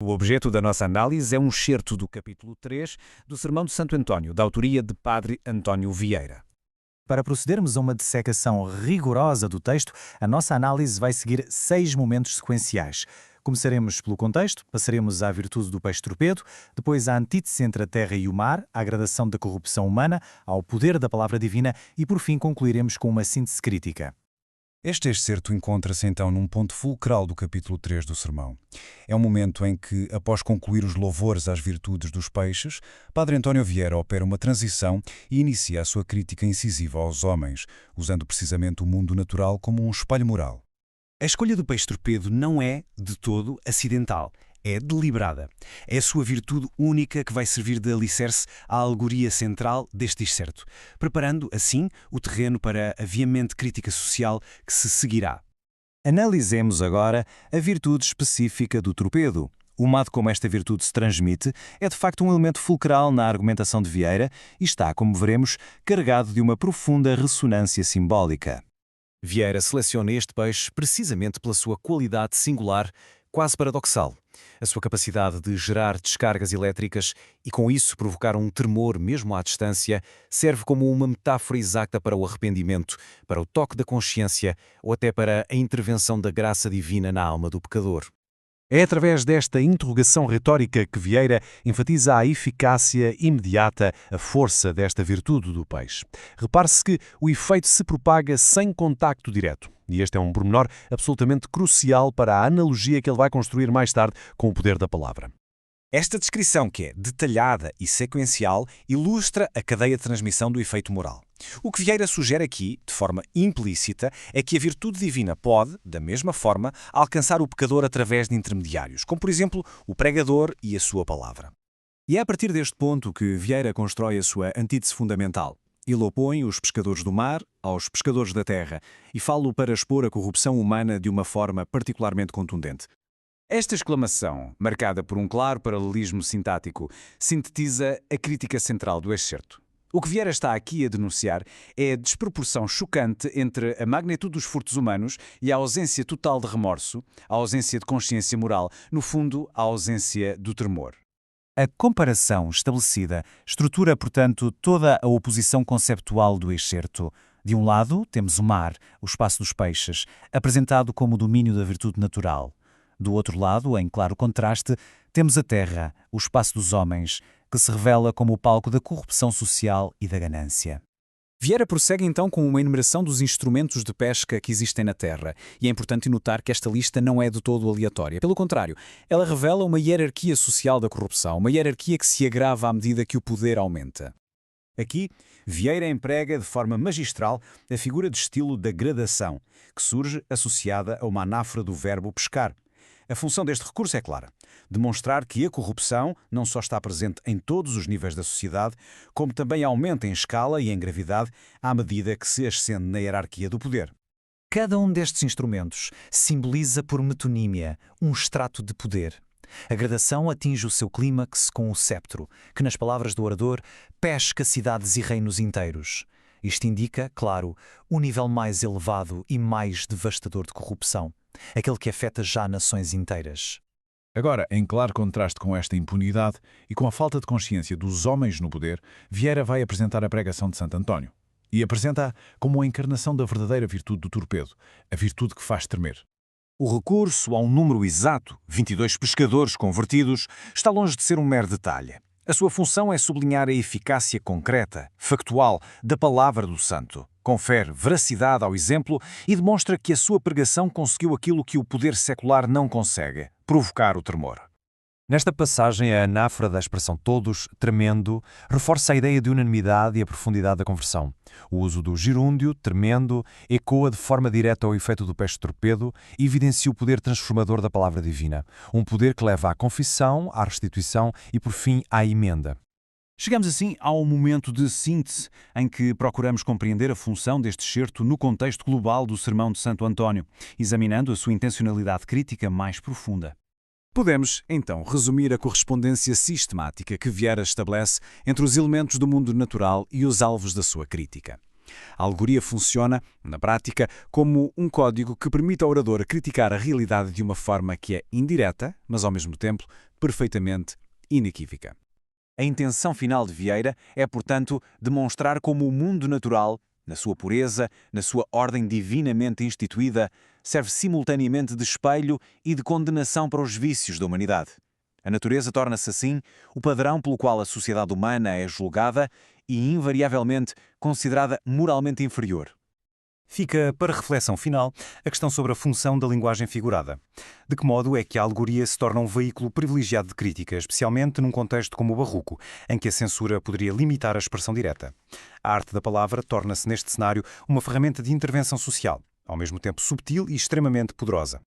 O objeto da nossa análise é um excerto do capítulo 3 do Sermão de Santo António, da autoria de Padre António Vieira. Para procedermos a uma dissecação rigorosa do texto, a nossa análise vai seguir 6 momentos sequenciais. Começaremos pelo contexto, passaremos à virtude do peixe torpedo, depois à antítese entre a terra e o mar, à gradação da corrupção humana, ao poder da palavra divina e, por fim, concluiremos com uma síntese crítica. Este excerto encontra-se então num ponto fulcral do capítulo 3 do sermão. É um momento em que, após concluir os louvores às virtudes dos peixes, Padre António Vieira opera uma transição e inicia a sua crítica incisiva aos homens, usando precisamente o mundo natural como um espelho moral. A escolha do peixe torpedo não é, de todo, acidental. É deliberada. É a sua virtude única que vai servir de alicerce à alegoria central deste excerto, preparando, assim, o terreno para a veemente crítica social que se seguirá. Analisemos agora a virtude específica do torpedo. O modo como esta virtude se transmite é de facto um elemento fulcral na argumentação de Vieira e está, como veremos, carregado de uma profunda ressonância simbólica. Vieira seleciona este peixe precisamente pela sua qualidade singular, quase paradoxal. A sua capacidade de gerar descargas elétricas e, com isso, provocar um tremor mesmo à distância, serve como uma metáfora exata para o arrependimento, para o toque da consciência ou até para a intervenção da graça divina na alma do pecador. É através desta interrogação retórica que Vieira enfatiza a eficácia imediata, a força desta virtude do peixe. Repare-se que o efeito se propaga sem contacto direto. E este é um pormenor absolutamente crucial para a analogia que ele vai construir mais tarde com o poder da palavra. Esta descrição, que é detalhada e sequencial, ilustra a cadeia de transmissão do efeito moral. O que Vieira sugere aqui, de forma implícita, é que a virtude divina pode, da mesma forma, alcançar o pecador através de intermediários, como por exemplo o pregador e a sua palavra. E é a partir deste ponto que Vieira constrói a sua antítese fundamental. Ele opõe os pescadores do mar aos pescadores da terra e fala-o para expor a corrupção humana de uma forma particularmente contundente. Esta exclamação, marcada por um claro paralelismo sintático, sintetiza a crítica central do excerto. O que Vieira está aqui a denunciar é a desproporção chocante entre a magnitude dos furtos humanos e a ausência total de remorso, a ausência de consciência moral, no fundo, a ausência do tremor. A comparação estabelecida estrutura, portanto, toda a oposição conceptual do excerto. De um lado, temos o mar, o espaço dos peixes, apresentado como domínio da virtude natural. Do outro lado, em claro contraste, temos a terra, o espaço dos homens, que se revela como o palco da corrupção social e da ganância. Vieira prossegue então com uma enumeração dos instrumentos de pesca que existem na Terra, e é importante notar que esta lista não é de todo aleatória. Pelo contrário, ela revela uma hierarquia social da corrupção, uma hierarquia que se agrava à medida que o poder aumenta. Aqui, Vieira emprega de forma magistral a figura de estilo da gradação, que surge associada a uma anáfora do verbo pescar. A função deste recurso é clara: demonstrar que a corrupção não só está presente em todos os níveis da sociedade, como também aumenta em escala e em gravidade à medida que se ascende na hierarquia do poder. Cada um destes instrumentos simboliza por metonímia um extrato de poder. A gradação atinge o seu clímax com o cetro, que, nas palavras do orador, pesca cidades e reinos inteiros. Isto indica, claro, o nível mais elevado e mais devastador de corrupção, aquele que afeta já nações inteiras. Agora, em claro contraste com esta impunidade e com a falta de consciência dos homens no poder, Vieira vai apresentar a pregação de Santo António. E apresenta-a como a encarnação da verdadeira virtude do torpedo, a virtude que faz tremer. O recurso a um número exato, 22 pescadores convertidos, está longe de ser um mero detalhe. A sua função é sublinhar a eficácia concreta, factual, da palavra do santo. Confere veracidade ao exemplo e demonstra que a sua pregação conseguiu aquilo que o poder secular não consegue: provocar o tremor. Nesta passagem, a anáfora da expressão todos, tremendo, reforça a ideia de unanimidade e a profundidade da conversão. O uso do gerúndio, tremendo, ecoa de forma direta ao efeito do peixe torpedo e evidencia o poder transformador da palavra divina. Um poder que leva à confissão, à restituição e, por fim, à emenda. Chegamos assim ao momento de síntese, em que procuramos compreender a função deste excerto no contexto global do Sermão de Santo António, examinando a sua intencionalidade crítica mais profunda. Podemos, então, resumir a correspondência sistemática que Vieira estabelece entre os elementos do mundo natural e os alvos da sua crítica. A alegoria funciona, na prática, como um código que permite ao orador criticar a realidade de uma forma que é indireta, mas ao mesmo tempo perfeitamente inequívoca. A intenção final de Vieira é, portanto, demonstrar como o mundo natural, na sua pureza, na sua ordem divinamente instituída, serve simultaneamente de espelho e de condenação para os vícios da humanidade. A natureza torna-se, assim, o padrão pelo qual a sociedade humana é julgada e, invariavelmente, considerada moralmente inferior. Fica para reflexão final a questão sobre a função da linguagem figurada. De que modo é que a alegoria se torna um veículo privilegiado de crítica, especialmente num contexto como o barroco, em que a censura poderia limitar a expressão direta? A arte da palavra torna-se, neste cenário, uma ferramenta de intervenção social, ao mesmo tempo subtil e extremamente poderosa.